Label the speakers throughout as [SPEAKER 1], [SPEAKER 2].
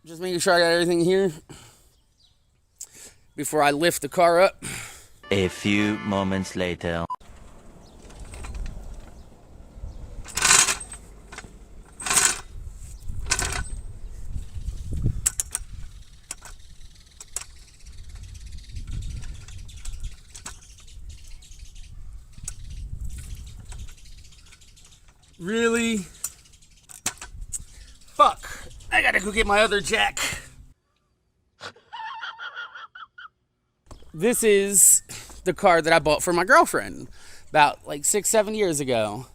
[SPEAKER 1] Just making sure I got everything here before I lift the car up.
[SPEAKER 2] A few moments later.
[SPEAKER 1] Really? Fuck. I gotta go get my other jack. This is the car that I bought for my girlfriend about like 6-7 years ago.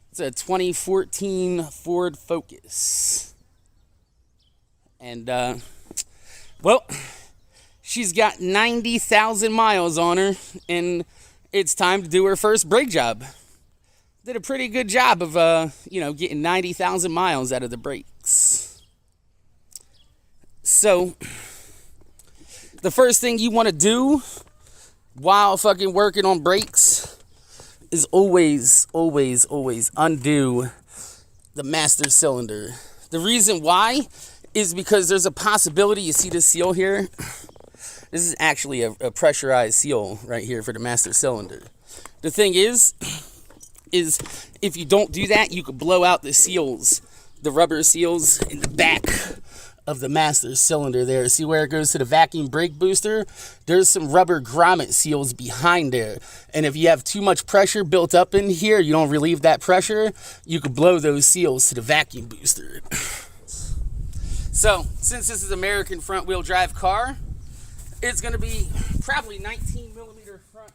[SPEAKER 1] It's a 2014 Ford Focus. And, well, she's got 90,000 miles on her, and it's time to do her first brake job. Did a pretty good job of, getting 90,000 miles out of the brakes. So, the first thing you want to do while fucking working on brakes is always undo the master cylinder. The reason why is because there's a possibility, you see this seal here? This is actually a pressurized seal right here for the master cylinder. The thing is if you don't do that, you could blow out the seals, the rubber seals in the back of the master cylinder there. See where it goes to the vacuum brake booster? There's some rubber grommet seals behind there. And if you have too much pressure built up in here, you don't relieve that pressure, you could blow those seals to the vacuum booster. So, since this is an American front wheel drive car, it's going to be probably 19 millimeter front.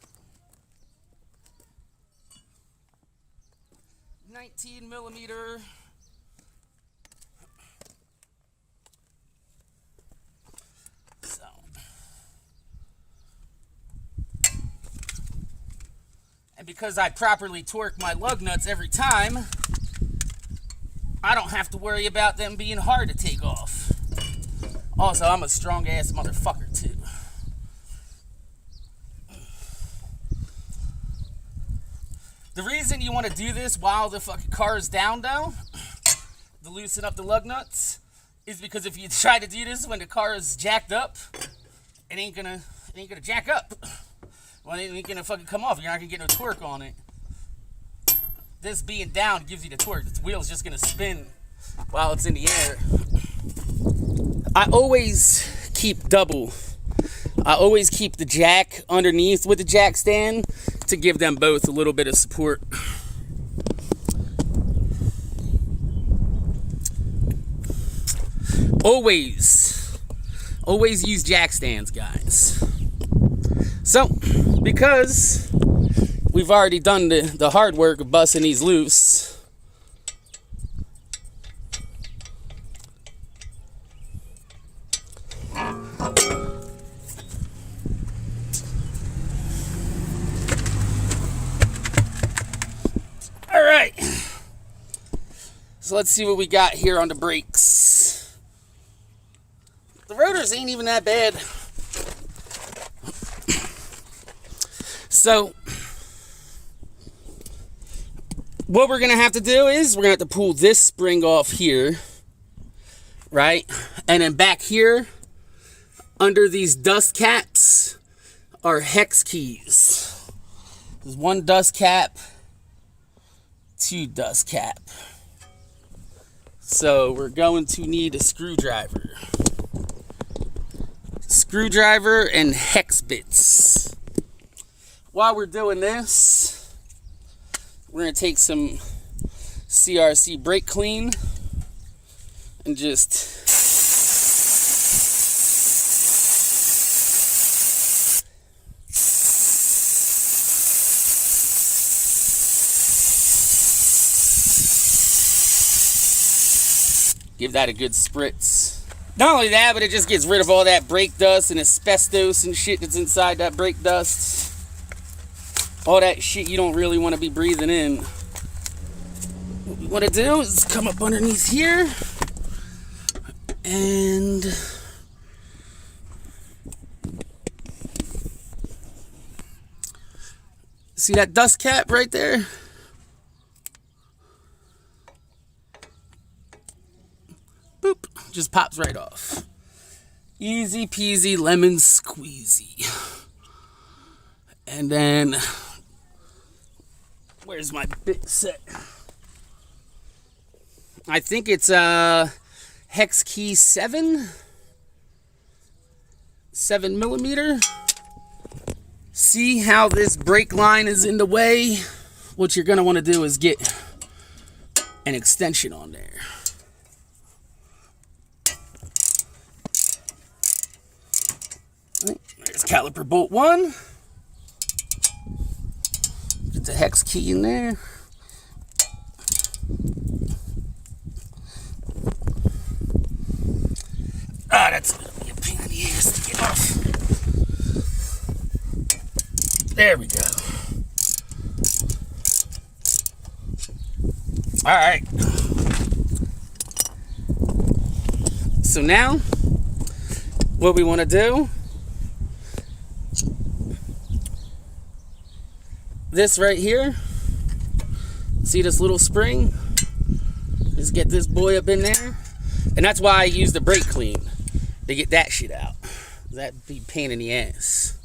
[SPEAKER 1] 19 millimeter. So. And because I properly torque my lug nuts every time, I don't have to worry about them being hard to take off. Also, I'm a strong ass motherfucker too. The reason you want to do this while the fucking car is down though, to loosen up the lug nuts, is because if you try to do this when the car is jacked up, it ain't gonna jack up. Well, it ain't gonna fucking come off. You're not gonna get no torque on it. This being down gives you the torque. The wheel's just gonna spin while it's in the air. I always keep double. I always keep the jack underneath with the jack stand to give them both a little bit of support. Always use jack stands, guys. So, because we've already done the hard work of busting these loose, alright, so let's see what we got here on the brakes. The rotors ain't even that bad. So, what we're going to have to do is we're going to have to pull this spring off here, right? And then back here, under these dust caps, are hex keys. There's one dust cap, two dust cap. So we're going to need a screwdriver. Screwdriver and hex bits. While we're doing this, we're going to take some Crc Brake Clean and just give that a good spritz. Not only that, but it just gets rid of all that brake dust and asbestos and shit that's inside that brake dust. All that shit you don't really want to be breathing in. What we want to do is come up underneath here and see that dust cap right there? Boop, just pops right off. Easy peasy lemon squeezy. And then, where's my bit set? I think it's hex key 7 millimeter. See how this brake line is in the way? What you're gonna want to do is get an extension on there. There's caliper bolt 1. Get the hex key in there. Ah, that's gonna be a pain in the ass to get off. There we go. All right. So now, what we want to do, this right here, see this little spring? Just get this boy up in there. And that's why I use the brake clean, to get that shit out. That'd be a pain in the ass.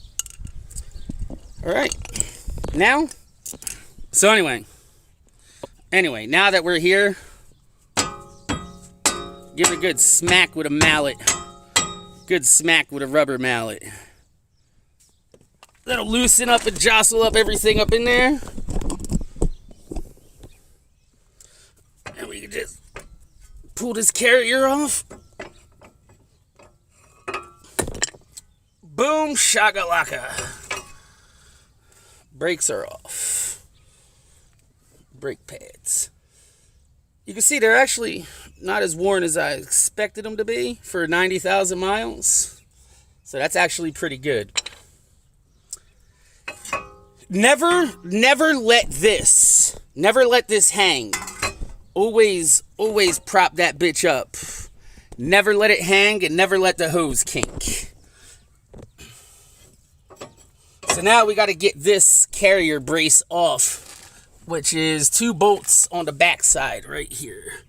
[SPEAKER 1] All right. Now, so anyway, now that we're here, give it a good smack with a mallet. Good smack with a rubber mallet. That'll loosen up and jostle up everything up in there. And we can just pull this carrier off. Boom, shakalaka. Brakes are off. Brake pads. You can see they're actually not as worn as I expected them to be for 90,000 miles. So that's actually pretty good. Never let this hang. Always prop that bitch up. Never let it hang and never let the hose kink. So now we got to get this carrier brace off, which is 2 bolts on the back side right here.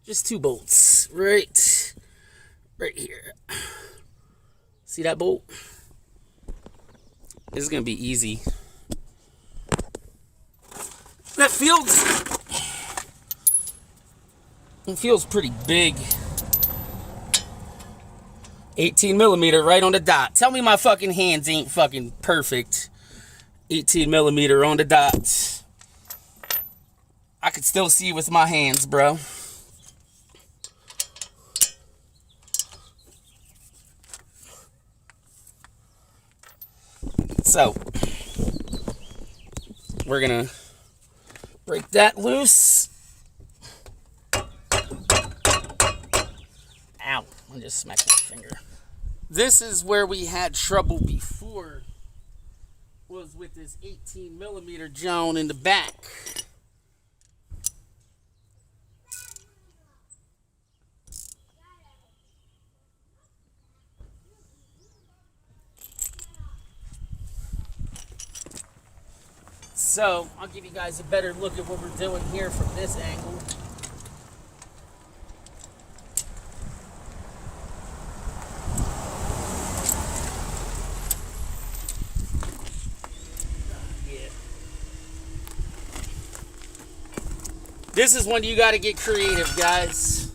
[SPEAKER 1] Just 2 bolts right here. See that bolt? This is gonna be easy. That feels pretty big. 18 millimeter right on the dot. Tell me my fucking hands ain't fucking perfect. 18 millimeter on the dot. I could still see with my hands, bro. So, we're gonna break that loose. Ow, I just smacked my finger. This is where we had trouble before, was with this 18 millimeter Joan in the back. So, I'll give you guys a better look at what we're doing here from this angle. Yeah. This is when you gotta get creative, guys.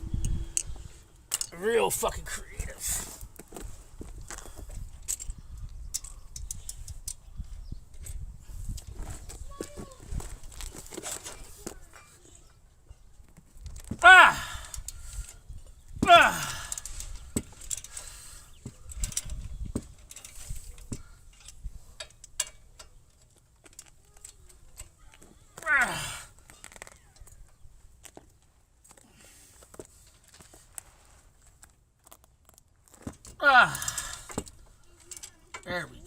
[SPEAKER 1] Real fucking creative. There we go.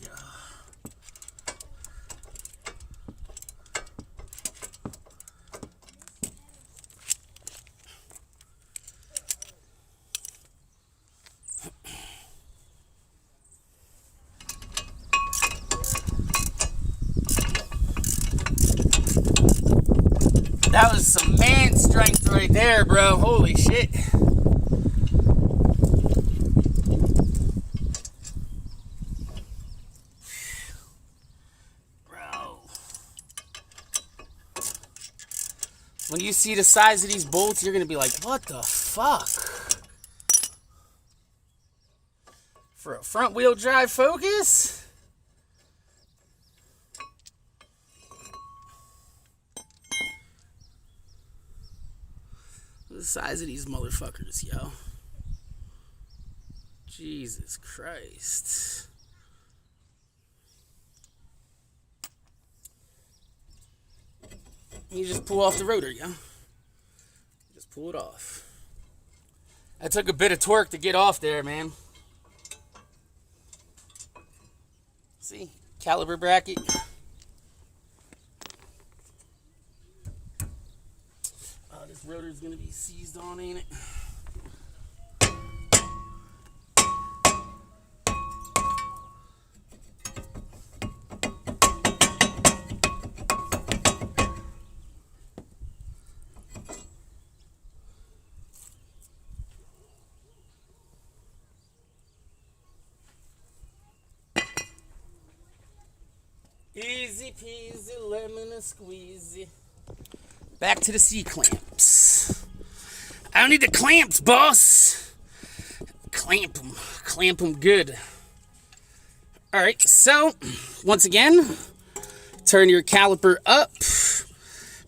[SPEAKER 1] That was some man strength right there, bro. Holy shit. When you see the size of these bolts, you're going to be like, what the fuck? For a front wheel drive Focus? The size of these motherfuckers, yo. Jesus Christ. You just pull off the rotor, yo. Just pull it off. That took a bit of torque to get off there, man. See? Caliper bracket. This rotor's gonna be seized on, ain't it? Easy peasy, lemon and squeezy. Back to the C-clamps. I don't need the clamps, boss. Clamp them good. All right, so once again, turn your caliper up.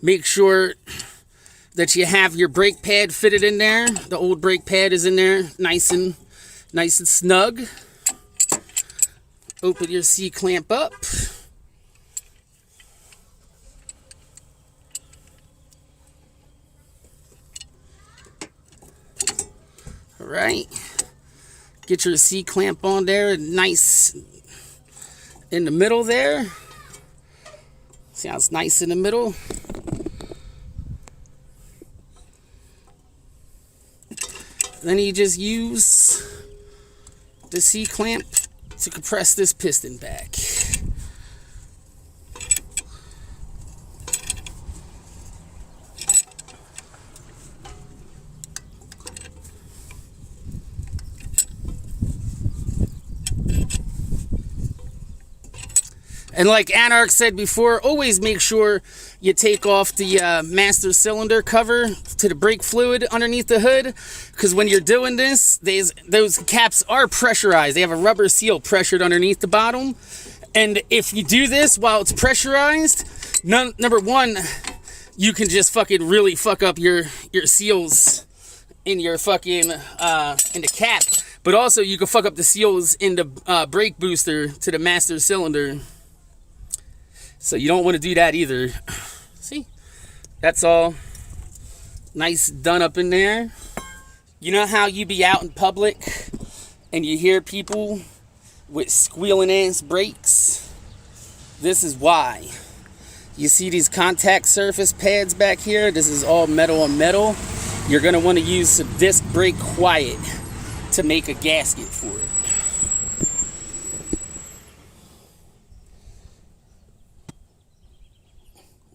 [SPEAKER 1] Make sure that you have your brake pad fitted in there. The old brake pad is in there, nice and snug. Open your C-clamp up. Right, get your C-clamp on there, nice in the middle there. See how it's nice in the middle? Then you just use the C-clamp to compress this piston back. And like Anarch said before, always make sure you take off the master cylinder cover to the brake fluid underneath the hood. Because when you're doing this, those caps are pressurized. They have a rubber seal pressured underneath the bottom. And if you do this while it's pressurized, number one, you can just fucking really fuck up your seals in your fucking, in the cap. But also you can fuck up the seals in the brake booster to the master cylinder. So you don't want to do that either. See? That's all nice done up in there. You know how you be out in public and you hear people with squealing ass brakes? This is why. You see these contact surface pads back here? This is all metal on metal. You're going to want to use some disc brake quiet to make a gasket for it.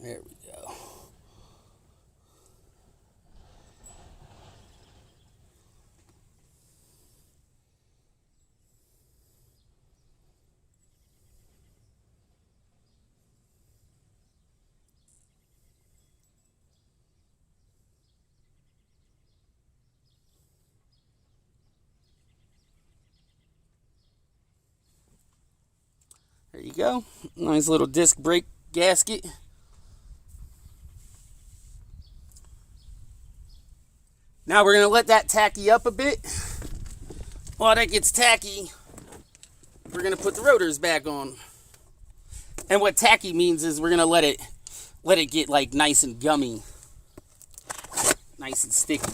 [SPEAKER 1] There we go. There you go. Nice little disc brake gasket. Now we're going to let that tacky up a bit. While that gets tacky, we're going to put the rotors back on. And what tacky means is we're going to let it get like nice and gummy. Nice and sticky.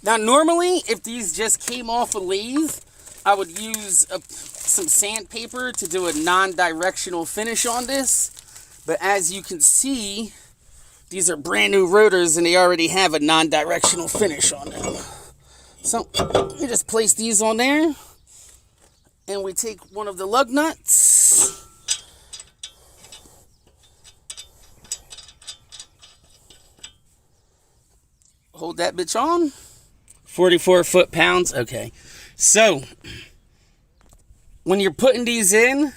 [SPEAKER 1] Now normally, if these just came off a lathe, I would use some sandpaper to do a non-directional finish on this. But as you can see, these are brand new rotors and they already have a non-directional finish on them. So we just place these on there and we take one of the lug nuts. Hold that bitch on. 44 foot-pounds. Okay. So when you're putting these in,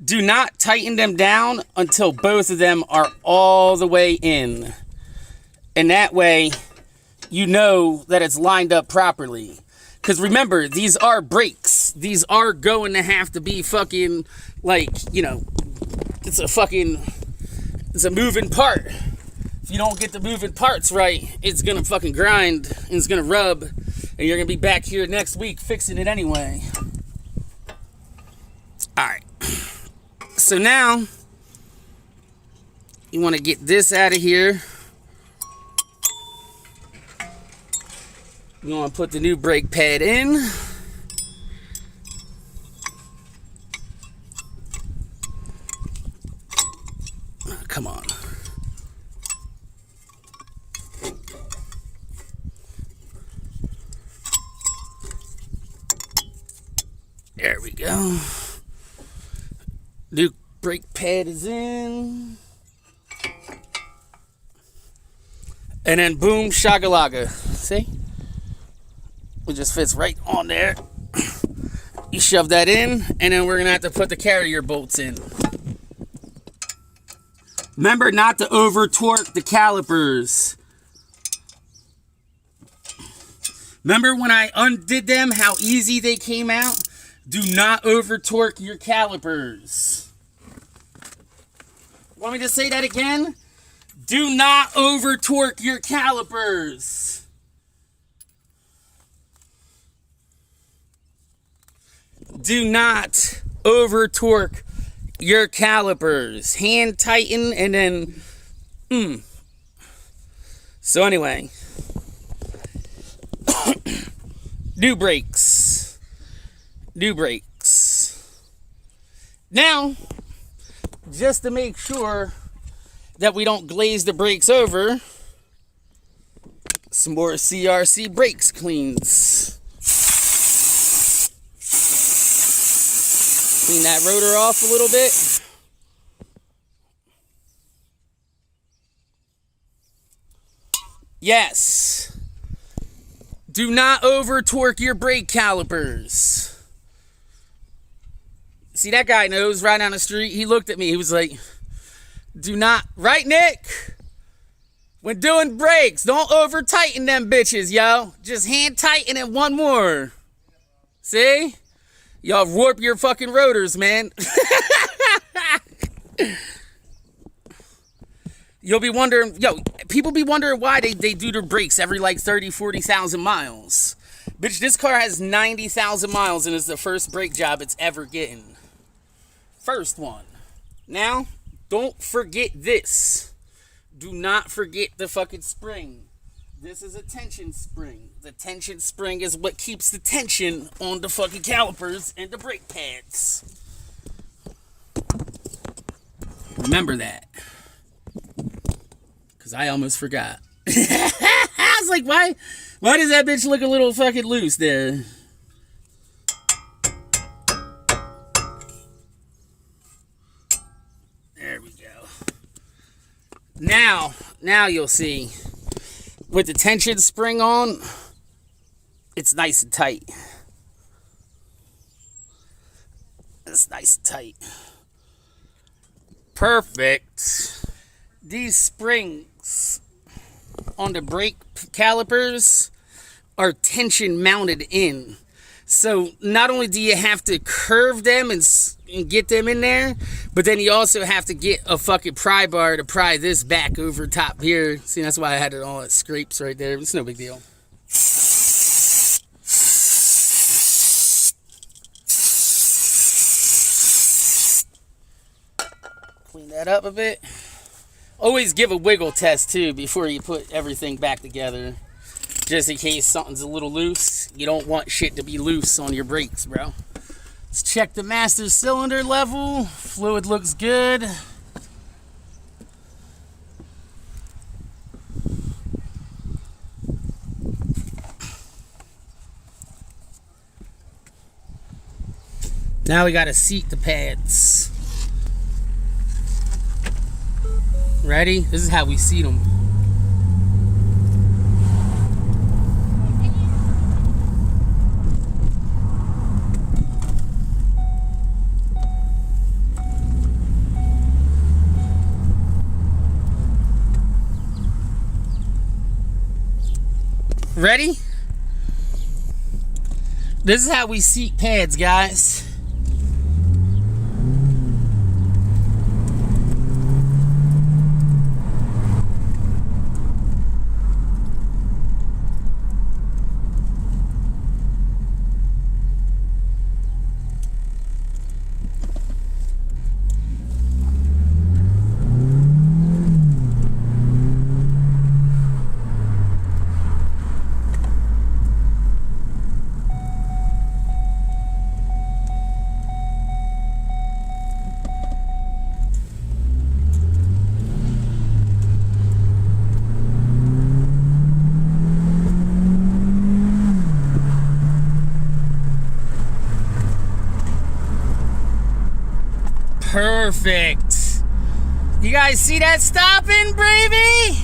[SPEAKER 1] do not tighten them down until both of them are all the way in. And that way, you know that it's lined up properly. Because remember, these are brakes. These are going to have to be fucking, like, you know, it's a moving part. If you don't get the moving parts right, it's going to fucking grind and it's going to rub. And you're going to be back here next week fixing it anyway. Alright. So now, you want to get this out of here. You want to put the new brake pad in. Oh, come on. There we go. New brake pad is in. And then boom, shagalaga. See? It just fits right on there. You shove that in, and then we're going to have to put the carrier bolts in. Remember not to over torque the calipers. Remember when I undid them, how easy they came out? Do not over torque your calipers. Want me to say that again? Do not over torque your calipers. Do not over torque your calipers. Hand tighten and then So anyway, new brakes. Now, just to make sure that we don't glaze the brakes over, some more CRC Brake Cleans. Clean that rotor off a little bit. Yes. Do not over torque your brake calipers. See, that guy knows right down the street. He looked at me. He was like, do not, right, Nick? When doing brakes, don't over tighten them bitches, yo. Just hand tighten it one more. See? Y'all warp your fucking rotors, man. You'll be wondering, people be wondering why they do their brakes every like 30, 40,000 miles. Bitch, this car has 90,000 miles and it's the first brake job it's ever getting. First one. Now, don't forget this. Do not forget the fucking spring. This is a tension spring. The tension spring is what keeps the tension on the fucking calipers and the brake pads. Remember that. Because I almost forgot. I was like, why does that bitch look a little fucking loose there? There we go. Now you'll see. With the tension spring on, it's nice and tight. It's nice and tight. Perfect. These springs on the brake calipers are tension mounted in. So not only do you have to curve them and get them in there, but then you also have to get a fucking pry bar to pry this back over top here. See, that's why I had it all at scrapes right there. It's no big deal. Clean that up a bit. Always give a wiggle test too before you put everything back together. Just in case something's a little loose. You don't want shit to be loose on your brakes, bro. Let's check the master cylinder level. Fluid looks good. Now we gotta seat the pads. Ready? This is how we seat them. Ready? This is how we seat pads, guys. Perfect. You guys see that stopping, baby?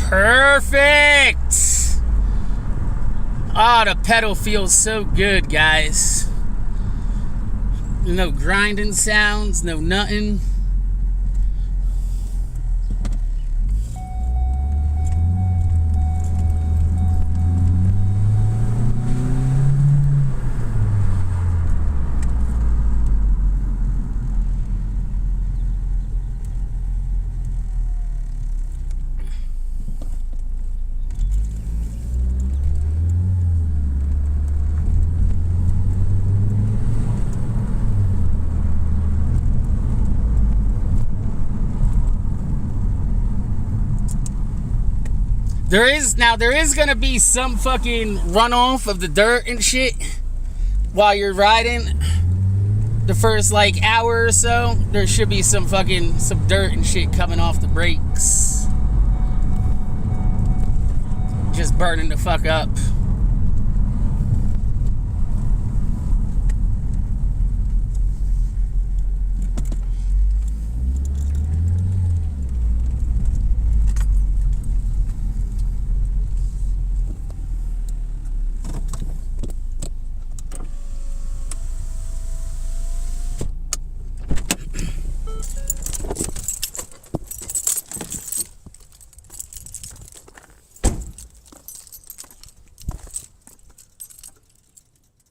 [SPEAKER 1] Perfect. Oh, the pedal feels so good, guys. No grinding sounds, no nothing. There is gonna be some fucking runoff of the dirt and shit while you're riding. The first like hour or so, there should be some dirt and shit coming off the brakes. Just burning the fuck up.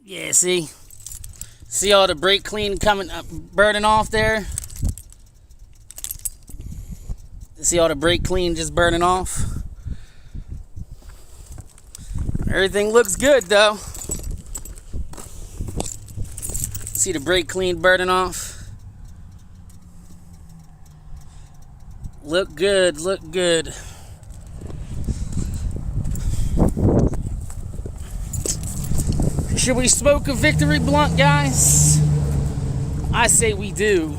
[SPEAKER 1] Yeah, see all the brake clean coming up, burning off there? See all the brake clean just burning off? Everything looks good though. See the brake clean burning off? Look good, look good. Should we smoke a victory blunt, guys? I say we do.